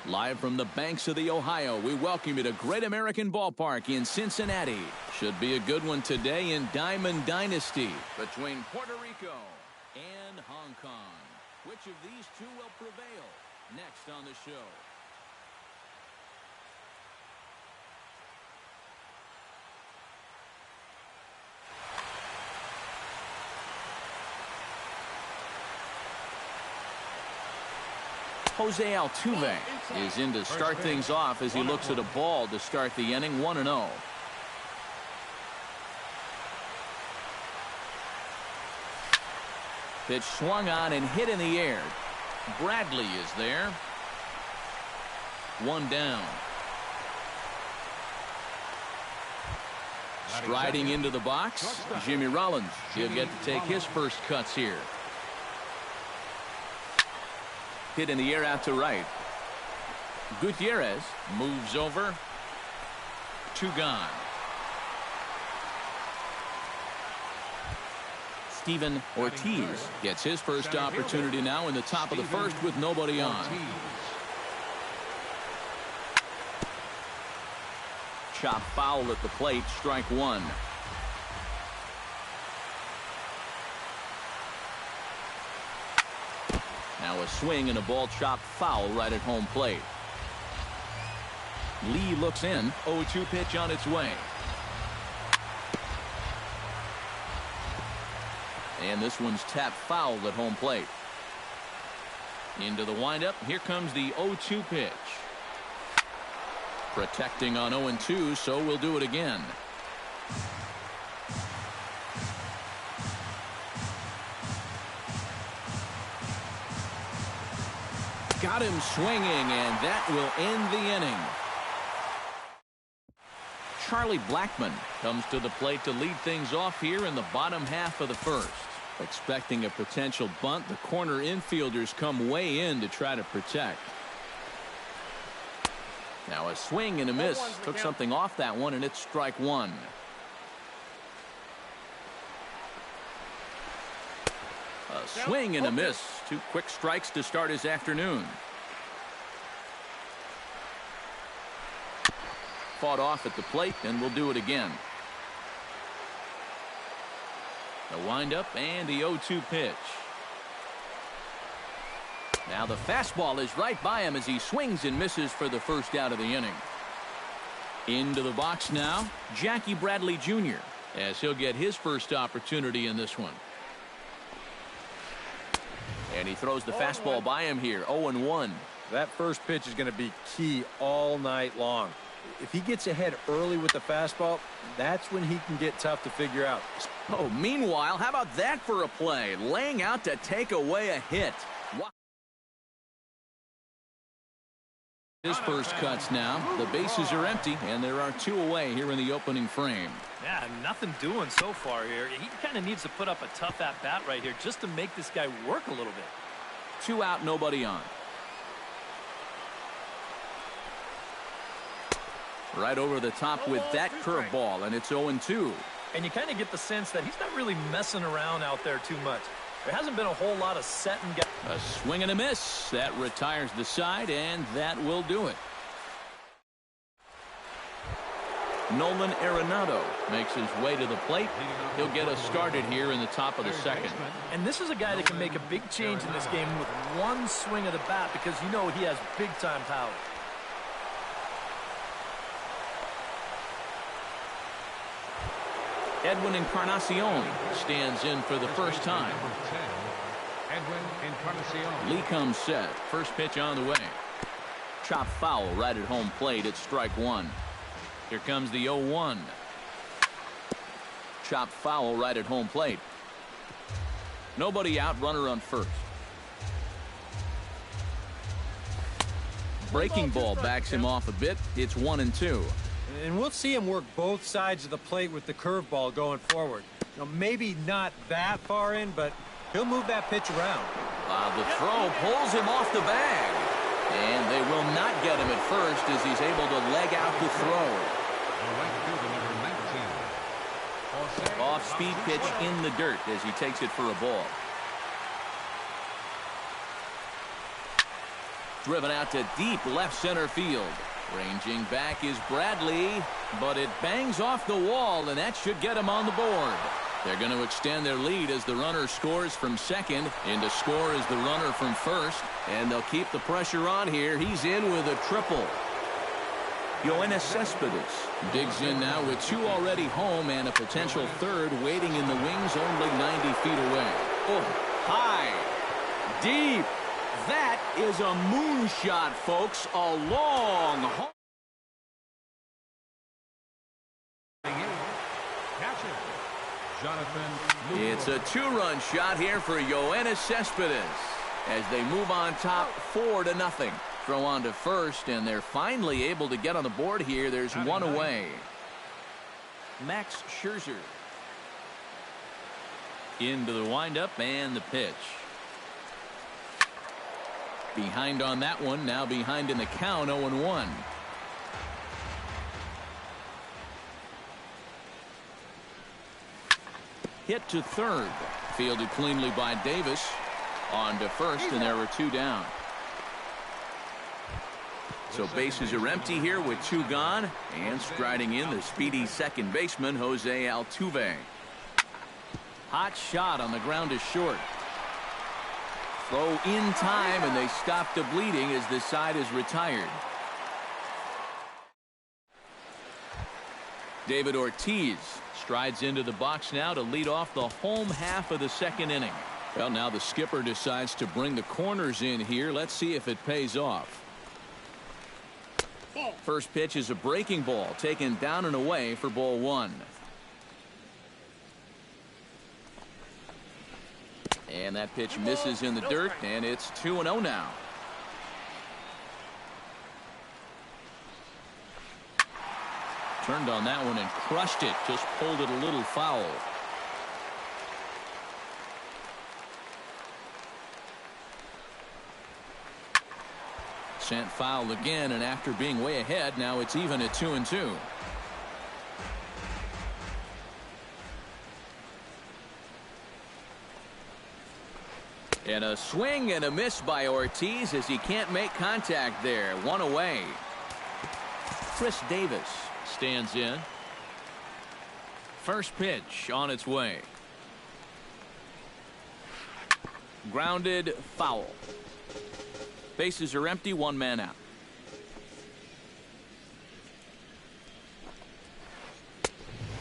Live from the banks of the Ohio, we welcome you to Great American Ballpark in Cincinnati. Should be a good one today in Diamond Dynasty between Puerto Rico and Hong Kong. Which of these two will prevail? Next on the show. Jose Altuve is in to start things off as he looks at a ball to start the inning. 1-0. Pitch swung on and hit in the air. Bradley is there. One down. Striding into the box, Jimmy Rollins. He'll get to take his first cuts here. Hit in the air out to right. Gutierrez moves over. Two gone. Steven Ortiz gets his first opportunity now in the top of the first with nobody on. Chop foul at the plate, strike one. Now a swing and a ball chopped foul right at home plate. Lee looks in. 0-2 pitch on its way. And this one's tapped foul at home plate. Into the windup. Here comes the 0-2 pitch. Protecting on 0-2, so we'll do it again. Got him swinging, and that will end the inning. Charlie Blackmon comes to the plate to lead things off here in the bottom half of the first. Expecting a potential bunt, the corner infielders come way in to try to protect. Now a swing and a miss. Took something off that one, and it's strike one. A swing and a miss. Two quick strikes to start his afternoon. Fought off at the plate, and we'll do it again. The windup and the 0-2 pitch. Now the fastball is right by him as he swings and misses for the first out of the inning. Into the box now, Jackie Bradley Jr. as he'll get his first opportunity in this one. And he throws the fastball by him here. 0-1. That first pitch is going to be key all night long. If he gets ahead early with the fastball, that's when he can get tough to figure out. Oh, meanwhile, how about that for a play? Laying out to take away a hit. His first cuts now. The bases are empty, and there are two away here in the opening frame. Yeah, nothing doing so far here. He kind of needs to put up a tough at-bat right here just to make this guy work a little bit. Two out, nobody on. Right over the top with that curveball, and it's 0-2. And you kind of get the sense that he's not really messing around out there too much. There hasn't been a whole lot of set and get. A swing and a miss. That retires the side, and that will do it. Nolan Arenado makes his way to the plate. He'll get us started here in the top of the second. And this is a guy that can make a big change in this game with one swing of the bat because you know he has big-time power. Edwin Encarnacion stands in for the first time. Lee comes set. First pitch on the way. Chop foul right at home plate. It's strike one. Here comes the 0-1. Chop foul right at home plate. Nobody out. Runner on first. Breaking ball backs him off a bit. It's 1-2. And we'll see him work both sides of the plate with the curveball going forward. You know, maybe not that far in, but he'll move that pitch around. The throw pulls him off the bag. And they will not get him at first as he's able to leg out the throw. Off-speed pitch in the dirt as he takes it for a ball. driven out to deep left center field. Ranging back is Bradley, but it bangs off the wall, and that should get him on the board. They're going to extend their lead as the runner scores from second. In to score is the runner from first, and they'll keep the pressure on here. He's in with a triple. Yoenis Cespedes digs in now with two already home and a potential third waiting in the wings only 90 feet away. Oh, high, deep. That is a moonshot, folks. A long home. It's a two-run shot here for Yoenis Cespedes as they move on top 4-0. Throw on to first, and they're finally able to get on the board here. There's one away. Max Scherzer into the windup and the pitch. Behind on that one, now behind in the count, 0-1. Hit to third. Fielded cleanly by Davis. On to first, and there were two down. So bases are empty here with two gone. And striding in, the speedy second baseman, Jose Altuve. Hot shot on the ground is short. Throw in time, and they stop the bleeding as this side is retired. David Ortiz strides into the box now to lead off the home half of the second inning. Well, now the skipper decides to bring the corners in here. Let's see if it pays off. First pitch is a breaking ball taken down and away for ball one. And that pitch misses in the dirt, and it's 2-0 now. Turned on that one and crushed it. Just pulled it a little foul. Sent foul again, and after being way ahead, now it's even at 2-2. And a swing and a miss by Ortiz as he can't make contact there. One away. Chris Davis stands in. First pitch on its way. Grounded, foul. Bases are empty, one man out.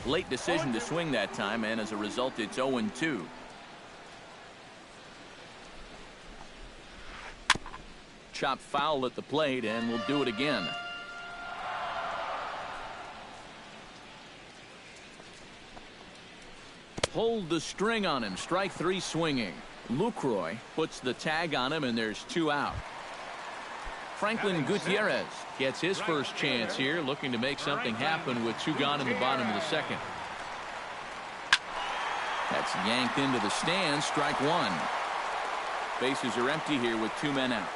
Late decision to swing that time, and as a result, it's 0-2. Chopped foul at the plate, and we'll do it again. Hold the string on him. Strike three swinging. Lucroy puts the tag on him, and there's two out. Franklin Gutierrez gets his first chance here, looking to make something happen with two gone in the bottom of the second. That's yanked into the stands. Strike one. Bases are empty here with two men out.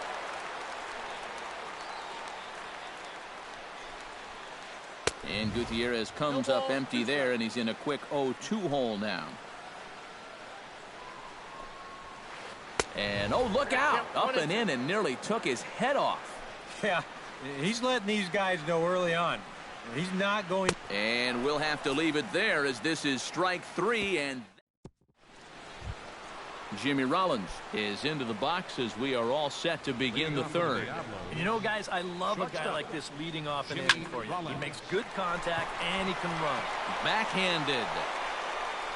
And Gutierrez comes up empty there, and he's in a quick 0-2 hole now. And, oh, look out. Up and in and nearly took his head off. Yeah, he's letting these guys know early on. He's not going. And we'll have to leave it there as this is strike three. And Jimmy Rollins is into the box as we are all set to begin the third. You know, guys, I love a guy like this leading off an inning for you. He makes good contact and he can run. Backhanded.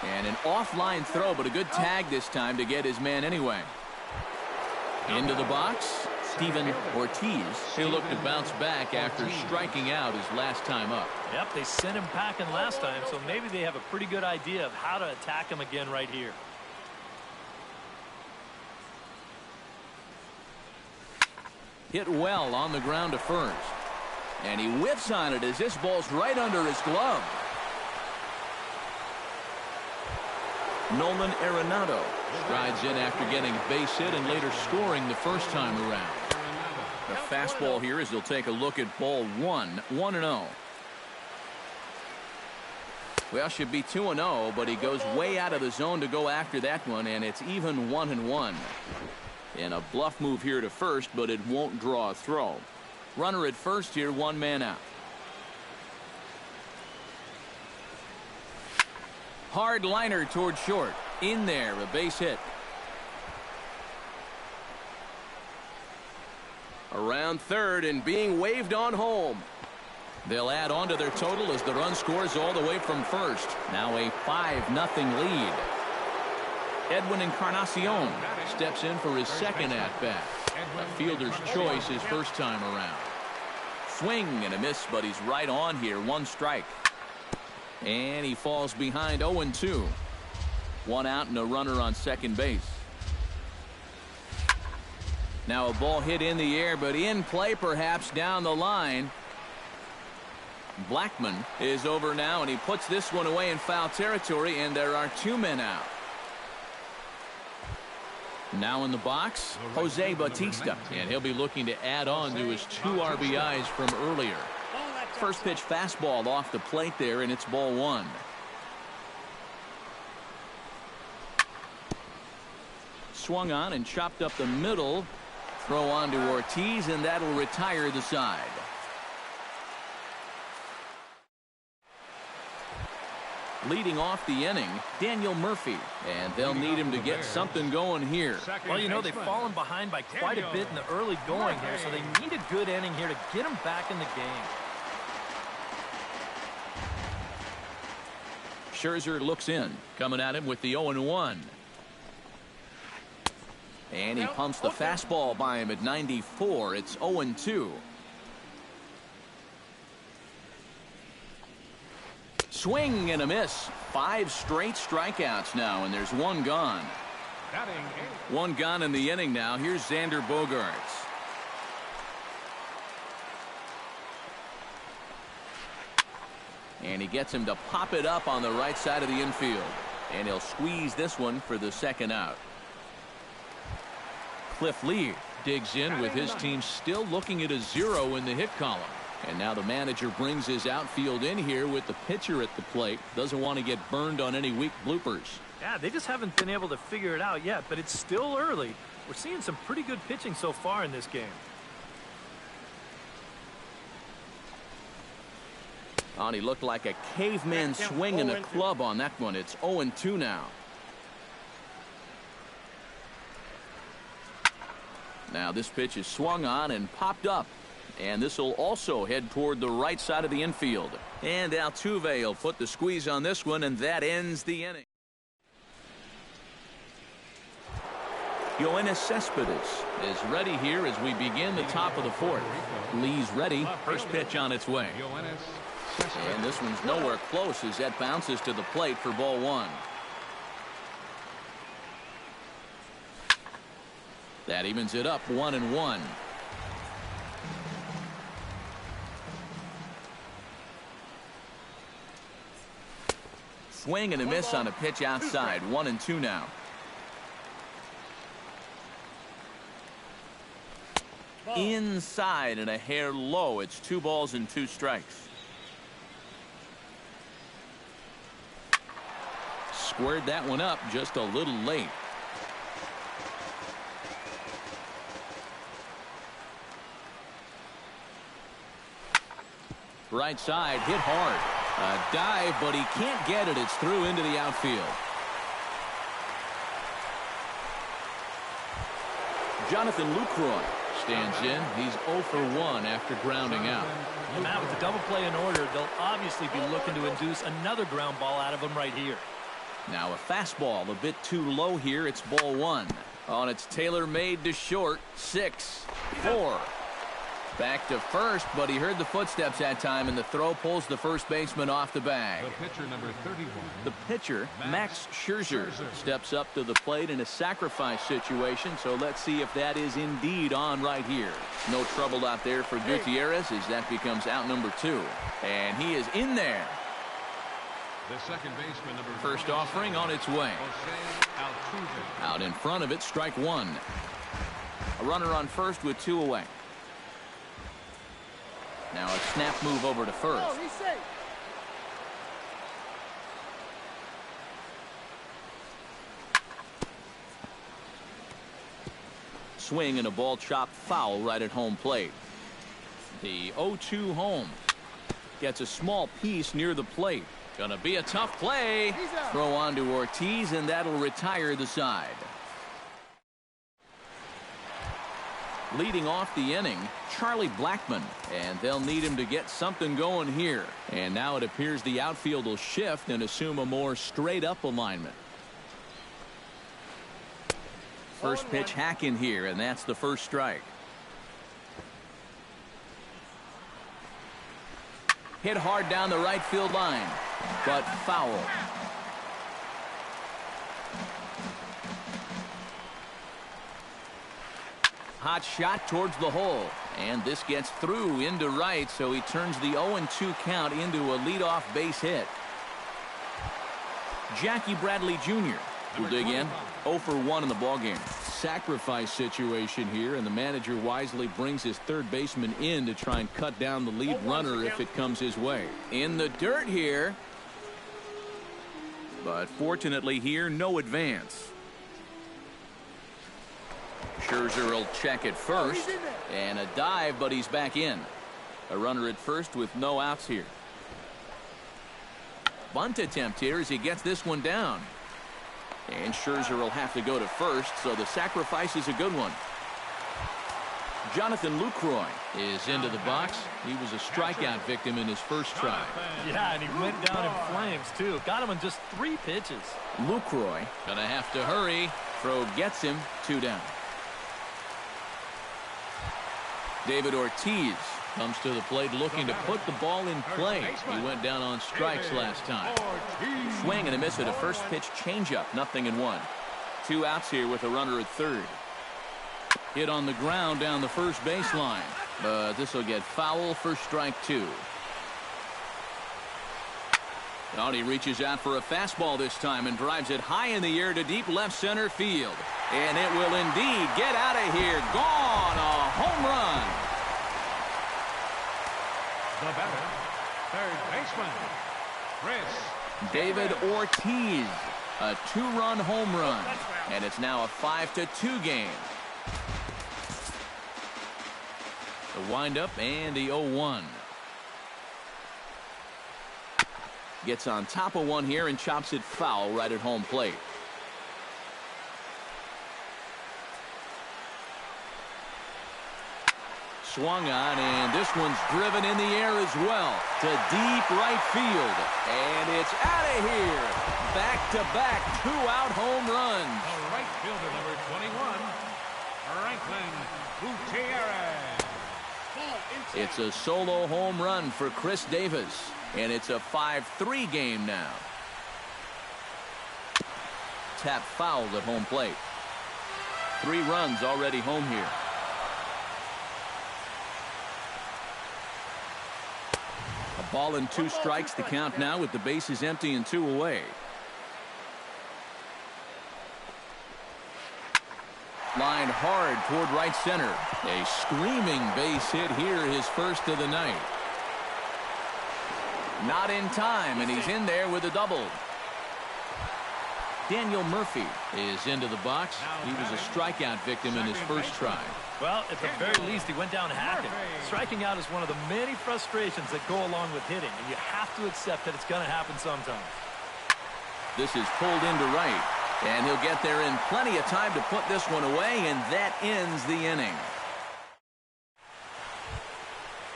And an offline throw, but a good tag this time to get his man anyway. Into the box, Steven Ortiz. He'll look to bounce back after striking out his last time up. Yep, they sent him packing last time, so maybe they have a pretty good idea of how to attack him again right here. Hit well on the ground to first. And he whiffs on it as this ball's right under his glove. Nolan Arenado strides in after getting a base hit and later scoring the first time around. The fastball here as he'll take a look at ball one. 1-0. Well, should be 2-0, but he goes way out of the zone to go after that one, and it's even 1-1. And a bluff move here to first, but it won't draw a throw. Runner at first here, one man out. Hard liner toward short. In there, a base hit. Around third and being waved on home. They'll add on to their total as the run scores all the way from first. Now a 5-0 lead. Edwin Encarnacion steps in for his second at-bat. A fielder's choice his first time around. Swing and a miss, but he's right on here. One strike. And he falls behind 0-2. One out and a runner on second base. Now a ball hit in the air, but in play perhaps down the line. Blackman is over now, and he puts this one away in foul territory, and there are two men out. Now in the box, Jose Bautista, and he'll be looking to add on to his 2 RBIs from earlier. First pitch fastball off the plate there, and it's ball one. Swung on and chopped up the middle. Throw on to Ortiz, and that'll retire the side. Leading off the inning, Daniel Murphy, and they'll need him to get something going here. Well, you know, they've fallen behind by quite a bit in the early going here, so they need a good inning here to get them back in the game. Scherzer looks in, coming at him with the 0-1. And he pumps the fastball by him at 94. It's 0-2. Swing and a miss. 5 straight strikeouts now, and there's one gone. One gone in the inning now. Here's Xander Bogaerts. And he gets him to pop it up on the right side of the infield. And he'll squeeze this one for the second out. Cliff Lee digs in with his team still looking at a 0 in the hit column. And now the manager brings his outfield in here with the pitcher at the plate. Doesn't want to get burned on any weak bloopers. Yeah, they just haven't been able to figure it out yet, but it's still early. We're seeing some pretty good pitching so far in this game. And he looked like a caveman swinging a club on that one. It's 0-2 now. Now this pitch is swung on and popped up. And this will also head toward the right side of the infield. And Altuve will put the squeeze on this one, and that ends the inning. Yoenis Cespedes is ready here as we begin the top of the fourth. Lee's ready. First pitch on its way. And this one's nowhere close as that bounces to the plate for ball one. That evens it up 1-1. Swing and a miss on a pitch outside. 1-2 now. Inside and a hair low. It's 2 balls and 2 strikes. Squared that one up just a little late. Right side, hit hard. A dive, but he can't get it. It's through into the outfield. Jonathan Lucroy stands in. He's 0 for 1 after grounding out. And Matt, with the double play in order, they'll obviously be looking to induce another ground ball out of him right here. Now a fastball a bit too low here. It's ball one. On its tailor-made to short. 6-4. Back to first, but he heard the footsteps that time, and the throw pulls the first baseman off the bag. The pitcher, number 31. The pitcher, Max Scherzer, steps up to the plate in a sacrifice situation, so let's see if that is indeed on right here. No trouble out there for Gutierrez as that becomes out number 2. And he is in there. The second baseman, number First offering on its way. Out in front of it, strike one. A runner on first with 2 away. Now a snap move over to first. Oh, he's safe. Swing and a ball chopped foul right at home plate. The 0-2 home. Gets a small piece near the plate. Gonna be a tough play. Throw on to Ortiz, and that'll retire the side. Leading off the inning, Charlie Blackmon, and they'll need him to get something going here. And now it appears the outfield will shift and assume a more straight-up alignment. First pitch hack in here, and that's the first strike. Hit hard down the right field line, but foul. Hot shot towards the hole, and this gets through into right, so he turns the 0-2 count into a leadoff base hit. Jackie Bradley Jr. will dig in. 0 for 1 in the ballgame. Sacrifice situation here, and the manager wisely brings his third baseman in to try and cut down the lead runner if it comes his way. In the dirt here, but fortunately here, no advance. Scherzer will check at first, and a dive, but he's back in. A runner at first with no outs here. Bunt attempt here as he gets this one down. And Scherzer will have to go to first, so the sacrifice is a good one. Jonathan Lucroy is into the box. He was a strikeout victim in his first try. Yeah, and he went down in flames, too. Got him in just 3 pitches. Lucroy gonna have to hurry. Throw gets him, 2 down. David Ortiz comes to the plate looking to put the ball in play. He went down on strikes last time. Swing and a miss at a first pitch changeup. 0-1. 2 outs here with a runner at third. Hit on the ground down the first baseline, but this will get foul for strike 2. He reaches out for a fastball this time and drives it high in the air to deep left center field. And it will indeed get out of here. Gone. A home run. The batter, third baseman, Chris David Ortiz. A 2-run home run. And it's now a 5-2 game. The windup and the 0-1. Gets on top of one here and chops it foul right at home plate. Swung on, and this one's driven in the air as well to deep right field. And it's out of here. Back-to-back 2-out home runs. The right fielder, number 21, Franklin Gutierrez. It's a solo home run for Chris Davis, and it's a 5-3 game now. Tap fouled at home plate. 3 runs already home here. A ball and 2 strikes to count now with the bases empty and 2 away. Lined hard toward right center. A screaming base hit here, his first of the night. Not in time, and he's in there with a double. Daniel Murphy is into the box. He was a strikeout victim in his first try. Well, at the very least, he went down hacking. Striking out is one of the many frustrations that go along with hitting, and you have to accept that it's going to happen sometimes. This is pulled into right, and he'll get there in plenty of time to put this one away, and that ends the inning.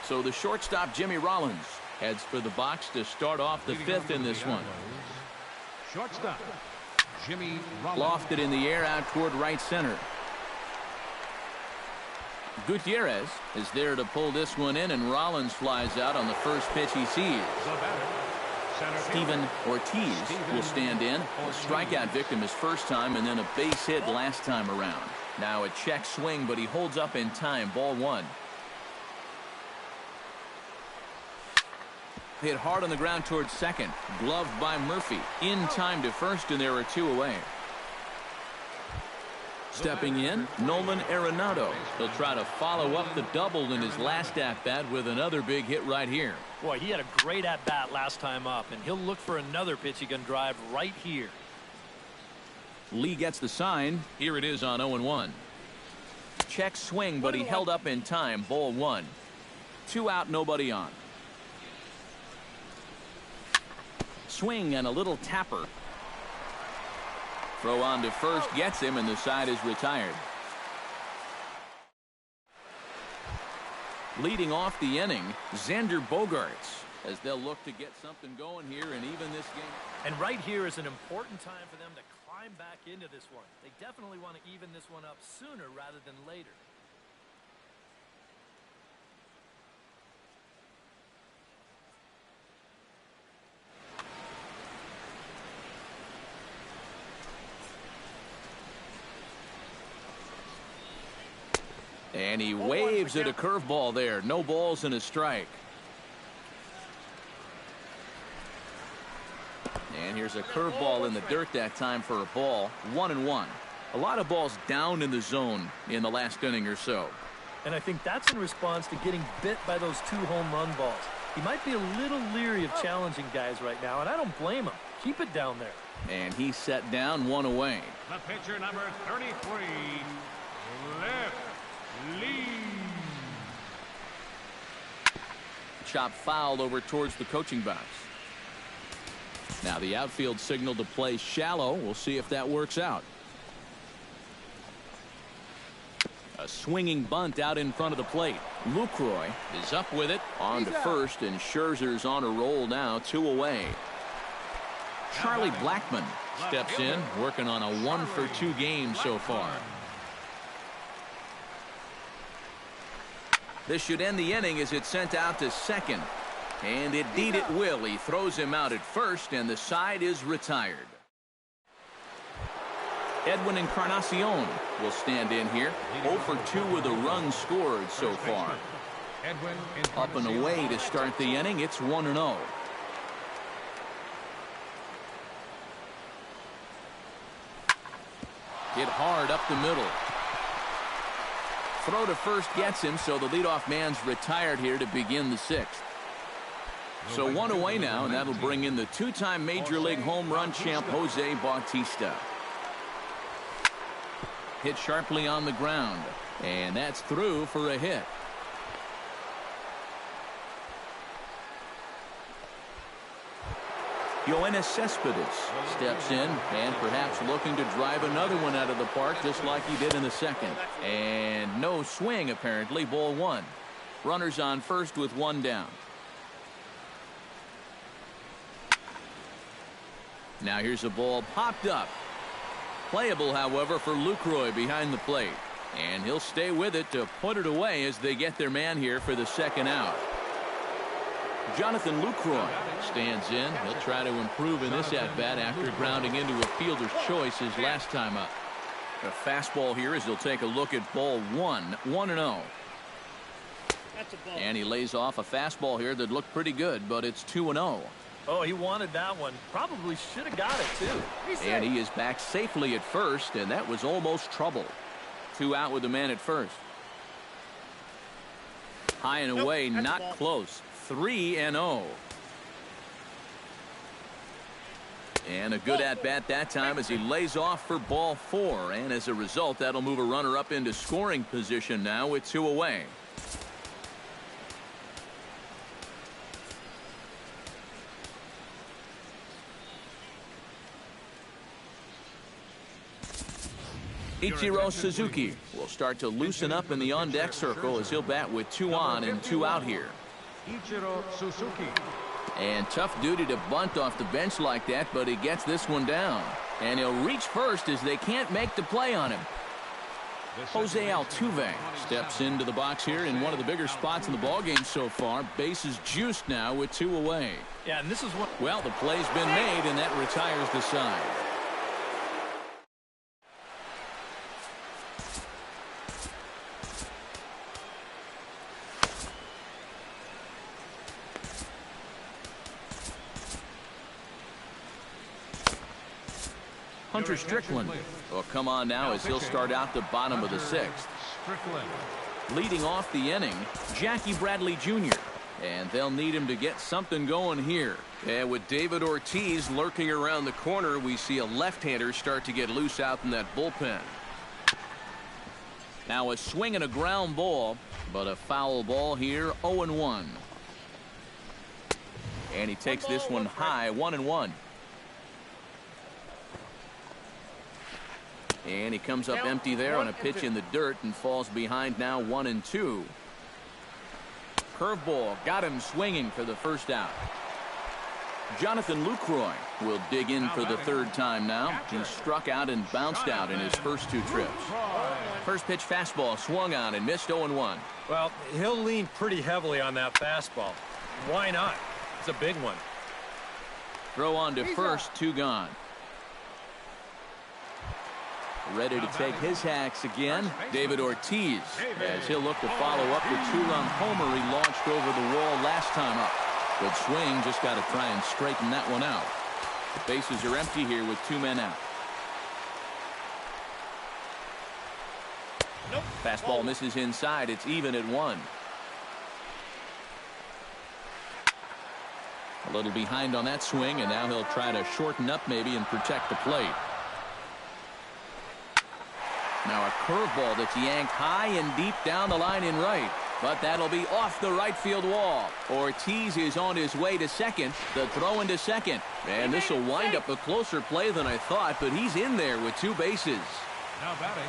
So the shortstop, Jimmy Rollins, heads for the box to start off the 5th in this one. Shortstop, Jimmy Rollins. Lofted in the air out toward right center. Gutierrez is there to pull this one in, and Rollins flies out on the first pitch he sees. Steven Ortiz will stand in. A strikeout victim his first time, and then a base hit last time around. Now a check swing, but he holds up in time. Ball 1. Hit hard on the ground towards second. Gloved by Murphy. In time to first, and there are 2 away. Stepping in, Nolan Arenado. He'll try to follow up the double in his last at-bat with another big hit right here. Boy, he had a great at-bat last time up, and he'll look for another pitch he can drive right here. Lee gets the sign. Here it is on 0-1. Check swing, but he held up in time. Ball 1. 2 out, nobody on. Swing and a little tapper. Throw on to first gets him, and the side is retired. Leading off the inning, Xander Bogaerts, as they'll look to get something going here and even this game. And right here is an important time for them to climb back into this one. They definitely want to even this one up sooner rather than later. And he waves at a curveball there. No balls and a strike. And here's a curveball in the dirt that time for a ball. 1-1. A lot of balls down in the zone in the last inning or so. And I think that's in response to getting bit by those 2 home run balls. He might be a little leery of challenging guys right now, and I don't blame him. Keep it down there. And he's set down, 1 away. The pitcher, number 33, left Lee. Chop foul over towards the coaching box. Now the outfield signal to play shallow. We'll see if that works out. A swinging bunt out in front of the plate. Lucroy is up with it on to first, and Scherzer's on a roll now, 2 away. Charlie Blackmon steps in, working on a 1-for-2 game so far. This should end the inning as it's sent out to second. And indeed it will. He throws him out at first, and the side is retired. Edwin Encarnacion will stand in here. 0-for-2 with a run scored so far. Up and away to start the inning. It's 1-0. Hit hard up the middle. Throw to first gets him, so the leadoff man's retired here to begin the 6th. So 1 away now, and that'll bring in the 2-time Major League home run champ Jose Bautista. Hit sharply on the ground, and that's through for a hit. Yoenis Cespedes steps in and perhaps looking to drive another one out of the park just like he did in the second. And no swing apparently. Ball 1. Runners on first with 1 down. Now here's a ball popped up. Playable, however, for Lucroy behind the plate. And he'll stay with it to put it away as they get their man here for the 2nd out. Jonathan Lucroy stands in. He'll try to improve in this at-bat after grounding into a fielder's choice his last time up. A fastball here as he'll take a look at ball 1. 1-0. And he lays off a fastball here that looked pretty good, but it's 2-0. Oh, he wanted that one. Probably should have got it, too. And he is back safely at first, and that was almost trouble. 2 out with the man at first. High and away, not close. 3-0. And a good at-bat that time as he lays off for ball 4. And as a result, that'll move a runner up into scoring position now with 2 away. Ichiro Suzuki will start to loosen up in the on-deck circle as he'll bat with 2 on and 2 out here. Ichiro Suzuki. And tough duty to bunt off the bench like that, but he gets this one down. And he'll reach first as they can't make the play on him. Jose Altuve steps into the box here in one of the bigger spots in the ballgame so far. Bases juiced now with 2 away. Yeah, and this is what... Well, the play's been made, and that retires the side. Hunter Strickland will come on now as he'll start out the bottom of the 6th. Leading off the inning, Jackie Bradley Jr. And they'll need him to get something going here. And with David Ortiz lurking around the corner, we see a left-hander start to get loose out in that bullpen. Now a swing and a ground ball, but a foul ball here, 0-1. And he takes this one high, 1-1. And he comes up empty there on a pitch in the dirt and falls behind now, 1-2. Curveball got him swinging for the first out. Jonathan Lucroy will dig in for the third time now. He struck out and bounced out in his first two trips. First pitch fastball swung on and missed, 0-1. Well, he'll lean pretty heavily on that fastball. Why not? It's a big one. Throw on to first, 2 gone. Ready to take his hacks again, David Ortiz, as he'll look to follow up the 2-run homer he launched over the wall last time up. Good swing, just got to try and straighten that one out. The bases are empty here with 2 men out. Nope. Fastball misses inside. It's even at 1. A little behind on that swing, and now he'll try to shorten up maybe and protect the plate. Now a curveball that's yanked high and deep down the line in right. But that'll be off the right field wall. Ortiz is on his way to second. The throw into second. And this will wind up a closer play than I thought, but he's in there with 2 bases. Now batting.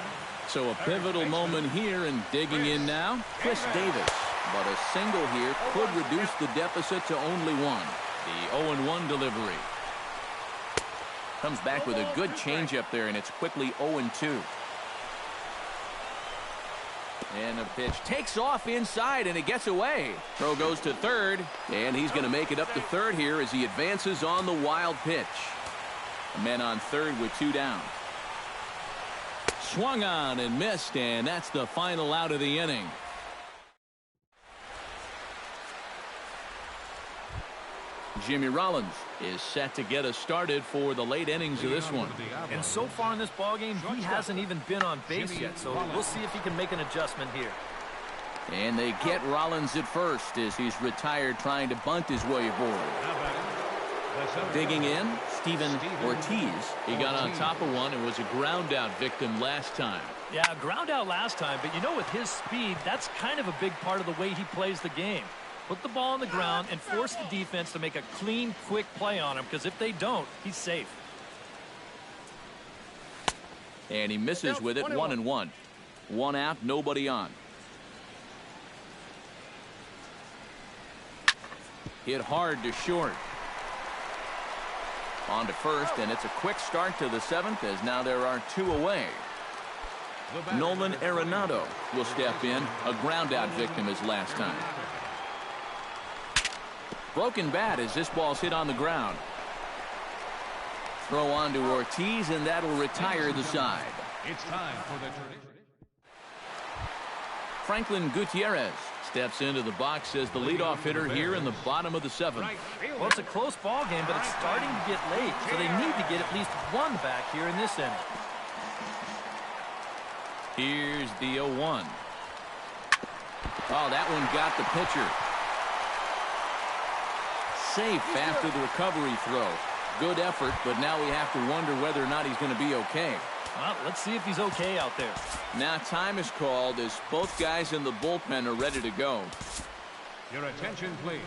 So a pivotal moment here, and digging in now, Chris Davis. But a single here could reduce the deficit to only 1. The 0-1 delivery. Comes back with a good changeup there, and it's quickly 0-2. And the pitch takes off inside, and it gets away. Throw goes to third, and he's going to make it up to third here as he advances on the wild pitch. A man on third with 2 down. Swung on and missed, and that's the final out of the inning. Jimmy Rollins is set to get us started for the late innings of this one. And so far in this ballgame, he hasn't even been on base yet, so we'll see if he can make an adjustment here. And they get Rollins at first as he's retired trying to bunt his way forward. Digging in, Steven Ortiz. He got on top of one and was a ground out victim last time. Yeah, ground out last time, but you know, with his speed, that's kind of a big part of the way he plays the game. Put the ball on the ground and force the defense to make a clean, quick play on him, because if they don't, he's safe. And he misses with it, 1-1. 1 out, nobody on. Hit hard to short. On to first, and it's a quick start to the 7th, as now there are 2 away. Nolan Arenado will step in, a ground out victim as last time. Broken bat as this ball's hit on the ground. Throw on to Ortiz, and that'll retire the side. It's time for the tradition. Franklin Gutierrez steps into the box as the leadoff hitter here in the bottom of the 7th. Well, it's a close ball game, but it's starting to get late, so they need to get at least 1 back here in this inning. Here's the 0-1. Oh, that one got the pitcher. Safe after the recovery throw. Good effort, but now we have to wonder whether or not he's going to be okay. Well, let's see if he's okay out there. Now time is called as both guys in the bullpen are ready to go. Your attention, please.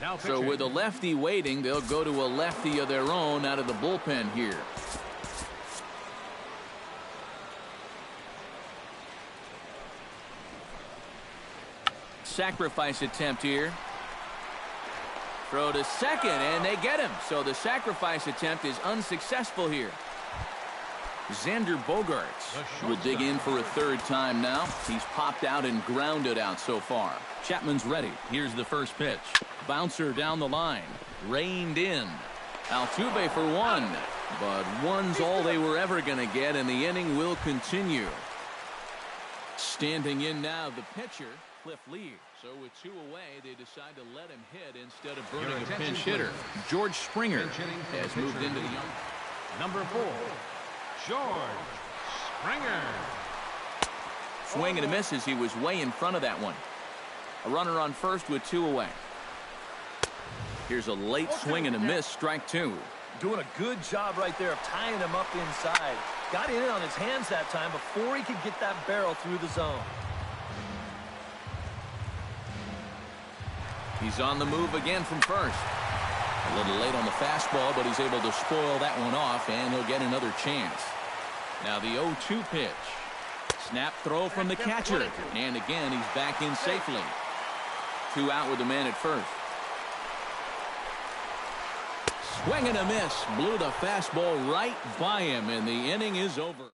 Now so with a lefty waiting, they'll go to a lefty of their own out of the bullpen here. Sacrifice attempt here. Throw to second, and they get him. So the sacrifice attempt is unsuccessful here. Xander Bogaerts will dig in for a 3rd time now. He's popped out and grounded out so far. Chapman's ready. Here's the first pitch. Bouncer down the line. Reined in. Altuve for 1. But 1's all they were ever going to get, and the inning will continue. Standing in now, the pitcher, Cliff Lee. So with 2 away, they decide to let him hit instead of burning a pinch hitter. George Springer has moved into the number 4, George Springer. Swing and a miss as he was way in front of that one. A runner on first with 2 away. Here's a late swing and a miss, strike 2. Doing a good job right there of tying him up inside. Got in on his hands that time before he could get that barrel through the zone. He's on the move again from first. A little late on the fastball, but he's able to spoil that one off, and he'll get another chance. Now the 0-2 pitch. Snap throw from the catcher. And again, he's back in safely. 2 out with the man at first. Swing and a miss. Blew the fastball right by him, and the inning is over.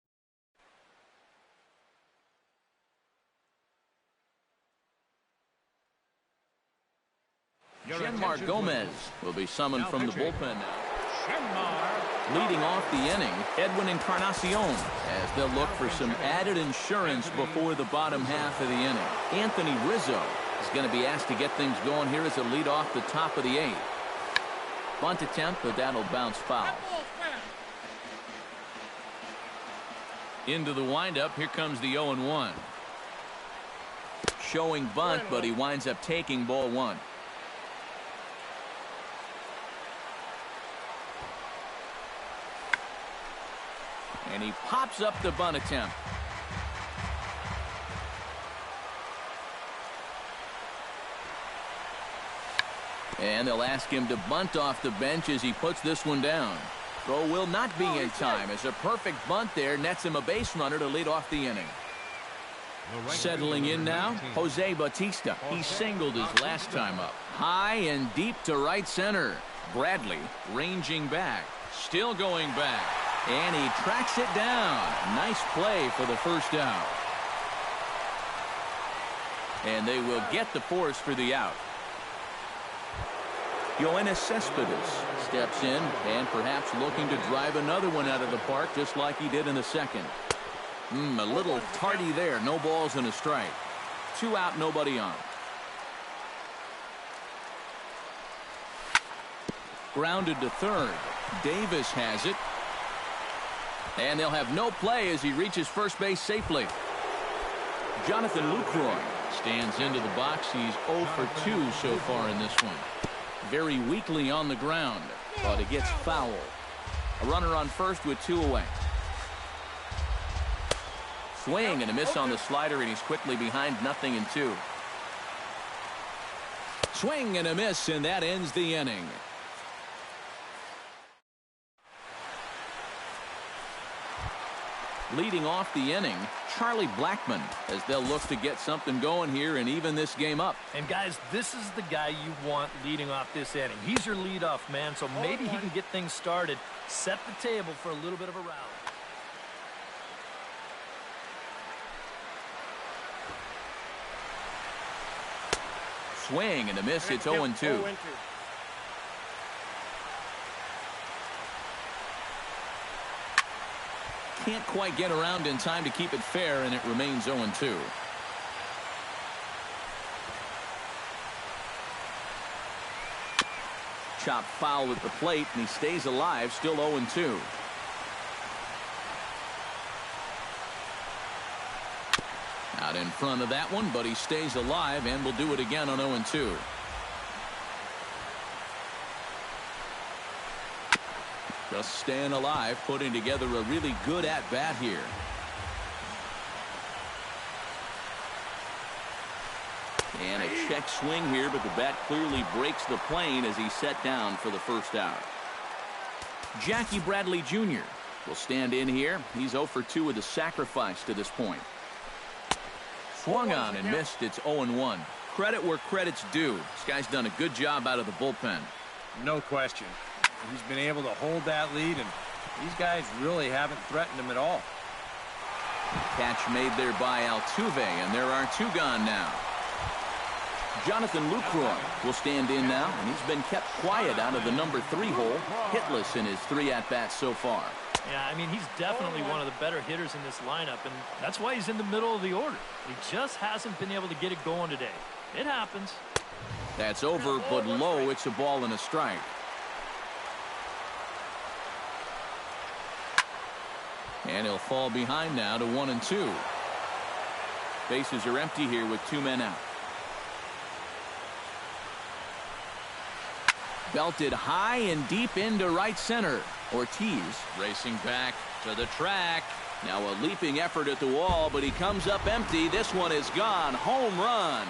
Shenmar Gomez will be summoned from the bullpen now. Leading off the inning, Edwin Encarnacion, as they'll look for some added insurance before the bottom half of the inning. Anthony Rizzo is going to be asked to get things going here as a lead off the top of the 8th. Bunt attempt, but that'll bounce foul. Into the windup, here comes the 0-1. Showing bunt, but he winds up taking ball 1. And he pops up the bunt attempt. And they'll ask him to bunt off the bench as he puts this one down. Throw will not be in time as a perfect bunt there nets him a base runner to lead off the inning. Settling in now, Jose Bautista. He singled his last time up. High and deep to right center. Bradley ranging back. Still going back. And he tracks it down. Nice play for the first out. And they will get the force for the out. Yoenis Cespedes steps in and perhaps looking to drive another one out of the park just like he did in the second. A little tardy there. No balls and a strike. 2 out, nobody on. Grounded to third. Davis has it. And they'll have no play as he reaches first base safely. Jonathan Lucroy stands into the box. He's 0 for 2 so far in this one. Very weakly on the ground, but it gets foul. A runner on first with 2 away. Swing and a miss on the slider, and he's quickly behind 0-2. Swing and a miss, and that ends the inning. Leading off the inning, Charlie Blackmon, as they'll look to get something going here and even this game up. And guys, this is the guy you want leading off this inning. He's your leadoff man, so maybe he can get things started, set the table for a little bit of a rally. Swing and a miss. It's 0-2. Can't quite get around in time to keep it fair, and it remains 0-2. Chop foul at the plate, and he stays alive, still 0-2. Out in front of that one, but he stays alive and will do it again on 0-2. Just staying alive, putting together a really good at-bat here. And a check swing here, but the bat clearly breaks the plane as he's set down for the first out. Jackie Bradley Jr. will stand in here. He's 0 for 2 with a sacrifice to this point. Swung on and missed. It's 0-1. Credit where credit's due. This guy's done a good job out of the bullpen. No question. He's been able to hold that lead, and these guys really haven't threatened him at all. Catch made there by Altuve, and there are 2 gone now. Jonathan Lucroy will stand in now, and he's been kept quiet out of the number 3 hole, hitless in his 3 at-bats so far. Yeah, I mean, he's definitely one of the better hitters in this lineup, and that's why he's in the middle of the order. He just hasn't been able to get it going today. It happens. That's over, but low. It's a ball and a strike. And he'll fall behind now to 1-2. Bases are empty here with 2 men out. Belted high and deep into right center. Ortiz racing back to the track. Now a leaping effort at the wall, but he comes up empty. This one is gone. Home run.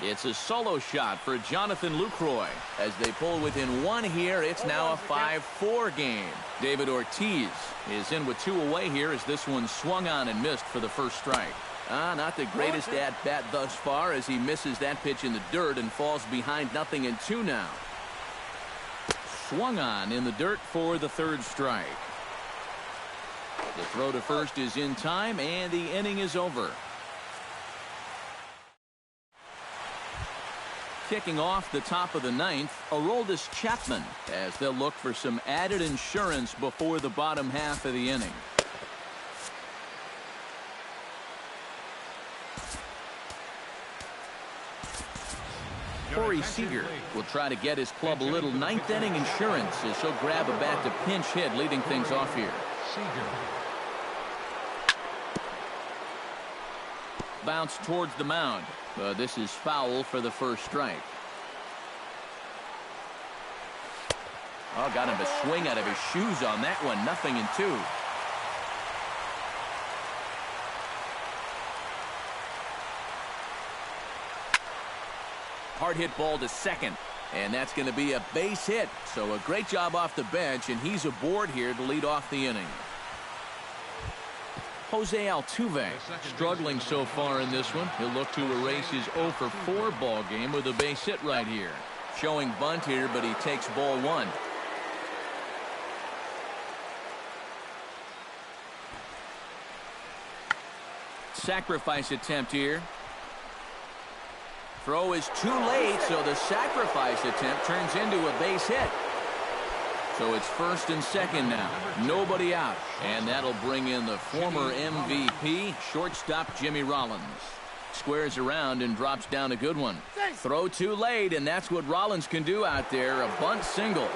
It's a solo shot for Jonathan Lucroy. As they pull within one here, it's now a 5-4 game. David Ortiz is in with 2 away here as this one swung on and missed for the first strike. Not the greatest at-bat thus far as he misses that pitch in the dirt and falls behind 0-2 now. Swung on in the dirt for the 3rd strike. The throw to first is in time, and the inning is over. Kicking off the top of the 9th, Aroldis Chapman, as they'll look for some added insurance before the bottom half of the inning. Corey Seager will try to get his club a little 9th inning insurance as he'll grab a bat to pinch hit, leading things off here. Bounce towards the mound. This is foul for the first strike. Oh, got him a swing out of his shoes on that one. 0-2. Hard hit ball to second, and that's going to be a base hit. So a great job off the bench, and he's aboard here to lead off the inning. Jose Altuve struggling so far in this one. He'll look to erase his 0-for-4 ball game with a base hit right here. Showing bunt here, but he takes ball 1. Sacrifice attempt here. Throw is too late, so the sacrifice attempt turns into a base hit. So it's 1st and 2nd now. Nobody out. And that'll bring in the former MVP, shortstop Jimmy Rollins. Squares around and drops down a good one. Throw too late, and that's what Rollins can do out there. A bunt single.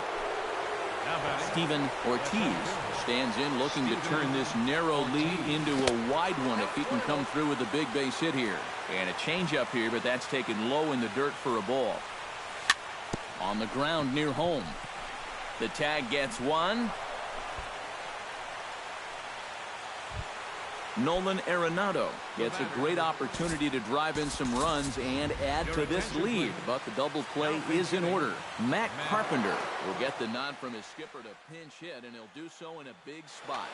Steven Ortiz stands in looking to turn this narrow lead into a wide one if he can come through with a big base hit here. And a changeup here, but that's taken low in the dirt for a ball. On the ground near home. The tag gets 1. Nolan Arenado gets a great opportunity to drive in some runs and add to this lead, but the double play is in order. Matt Carpenter will get the nod from his skipper to pinch hit, and he'll do so in a big spot.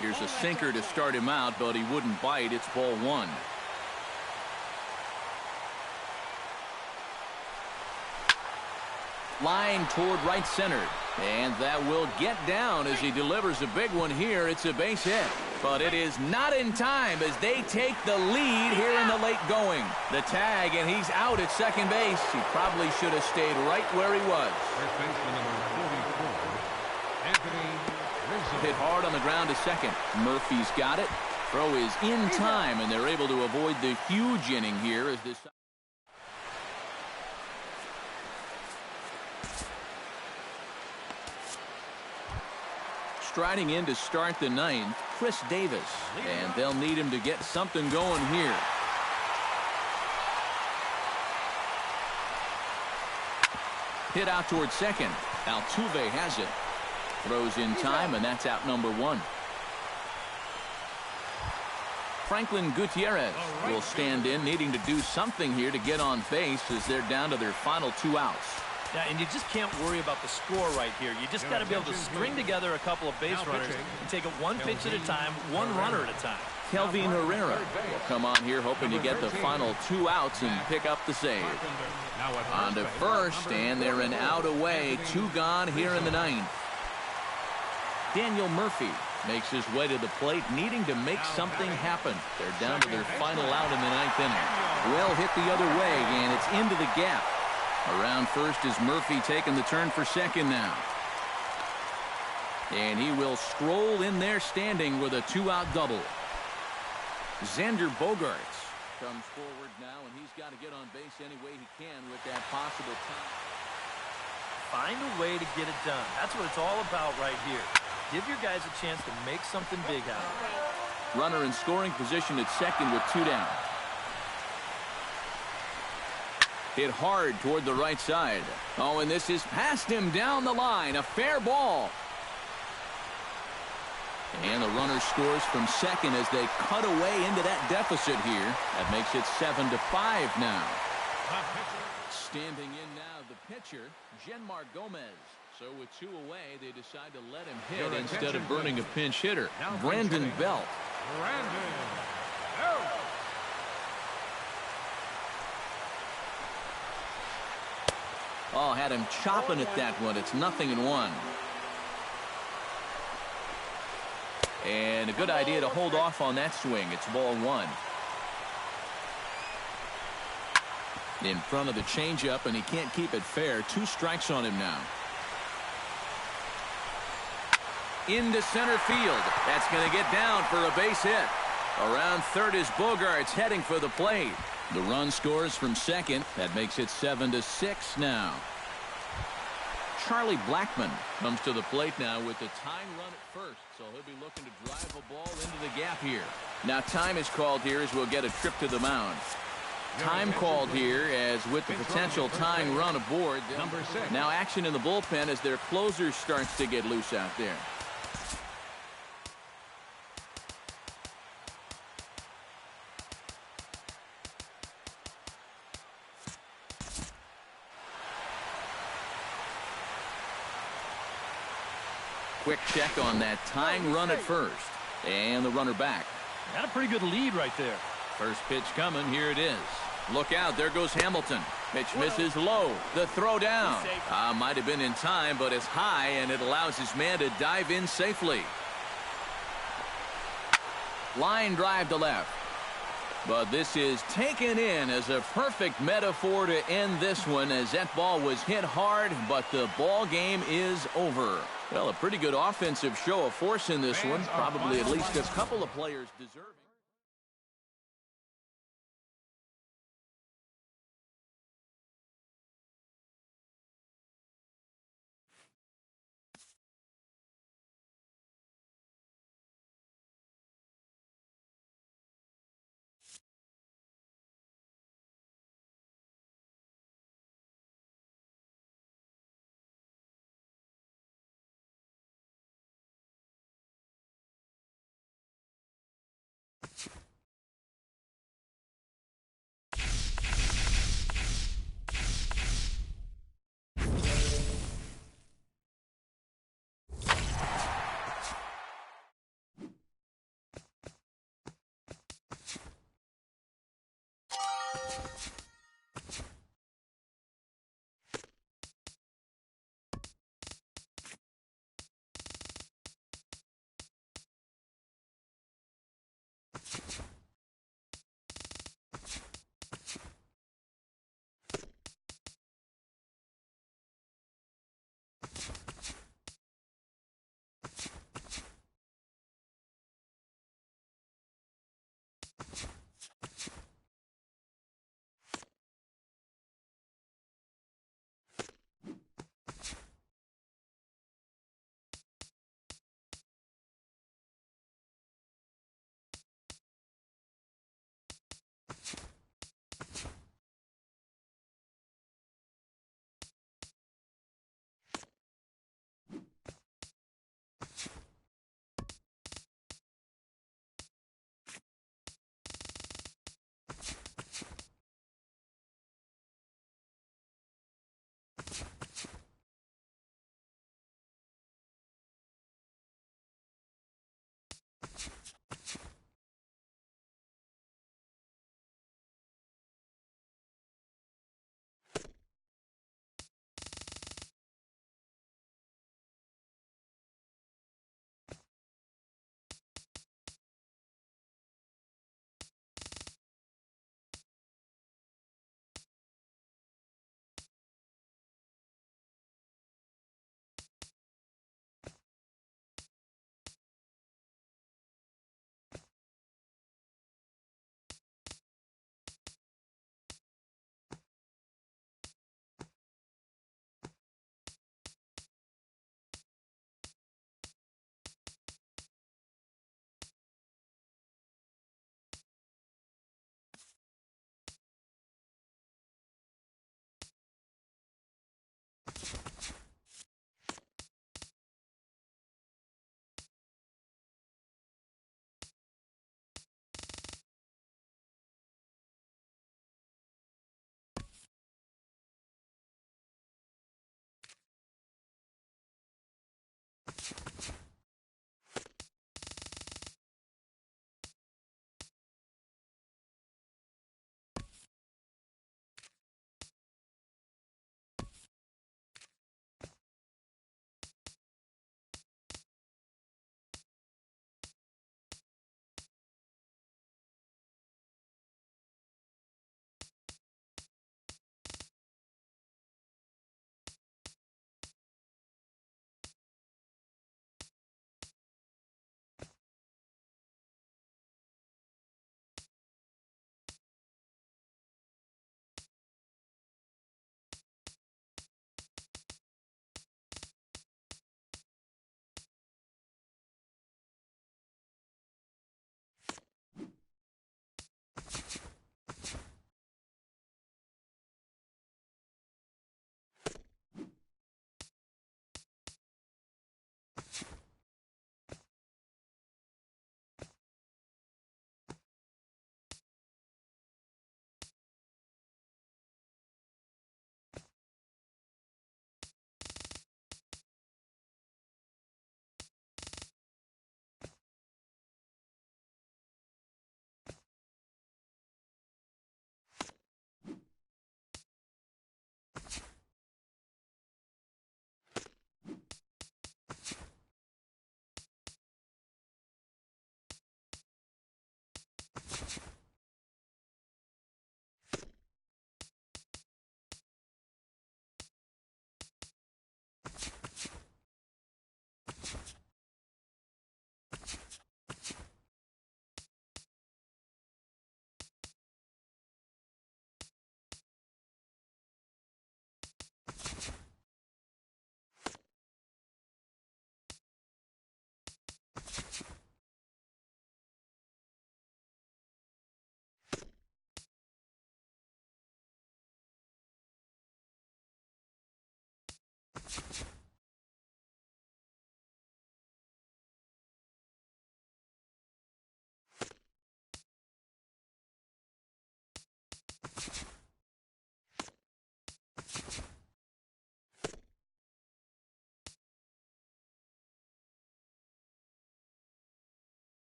Here's a sinker to start him out, but he wouldn't bite. It's ball 1. Line toward right center. And that will get down as he delivers a big one here. It's a base hit. But it is not in time as they take the lead here in the late going. The tag, and he's out at second base. He probably should have stayed right where he was. First baseman number 44, Anthony Rizzo. Hit hard on the ground to second. Murphy's got it. Throw is in time, and they're able to avoid the huge inning here as this. Striding in to start the 9th, Chris Davis, and they'll need him to get something going here. Hit out towards second. Altuve has it. Throws in time, and that's out number 1. Franklin Gutierrez will stand in, needing to do something here to get on base as they're down to their final 2 outs. Yeah, and you just can't worry about the score right here. You just got to be able to string together a couple of base runners and take it one pitch at a time, one runner at a time. Kelvin Herrera will come on here hoping to get the final 2 outs and pick up the save. On to first, and they're an out away. 2 gone here in the 9th. Daniel Murphy makes his way to the plate, needing to make something happen. They're down to their final out in the 9th inning. Well hit the other way, and it's into the gap. Around first is Murphy taking the turn for second now. And he will stroll in there standing with a 2-out double. Xander Bogaerts comes forward now, and he's got to get on base any way he can with that possible time. Find a way to get it done. That's what it's all about right here. Give your guys a chance to make something big out of it. Runner in scoring position at second with 2 down. Hit hard toward the right side. Oh, and this is past him down the line. A fair ball. And the runner scores from second as they cut away into that deficit here. That makes it 7-5 now. Standing in now, the pitcher, Genmar Gomez. So with 2 away, they decide to let him hit instead of burning a pinch hitter. Brandon Belt. Oh, had him chopping at that one. It's 0-1. And a good idea to hold off on that swing. It's ball 1. In front of the changeup, and he can't keep it fair. 2 strikes on him now. Into center field. That's going to get down for a base hit. Around third is Bogaerts heading for the plate. The run scores from second. That makes it 7-6 now. Charlie Blackmon comes to the plate now with the tying run at first. So he'll be looking to drive a ball into the gap here. Now time is called here as we'll get a trip to the mound. Time called here as with the potential tying run aboard. Now action in the bullpen as their closer starts to get loose out there. Quick check on that tying run at first. And the runner back. Got a pretty good lead right there. First pitch coming. Here it is. Look out. There goes Hamilton. Pitch misses low. The throw down. Might have been in time, but it's high, and it allows his man to dive in safely. Line drive to left. But this is taken in as a perfect metaphor to end this one, as that ball was hit hard, but the ball game is over. Well, a pretty good offensive show of force in this one. Probably at least a couple of players deserving.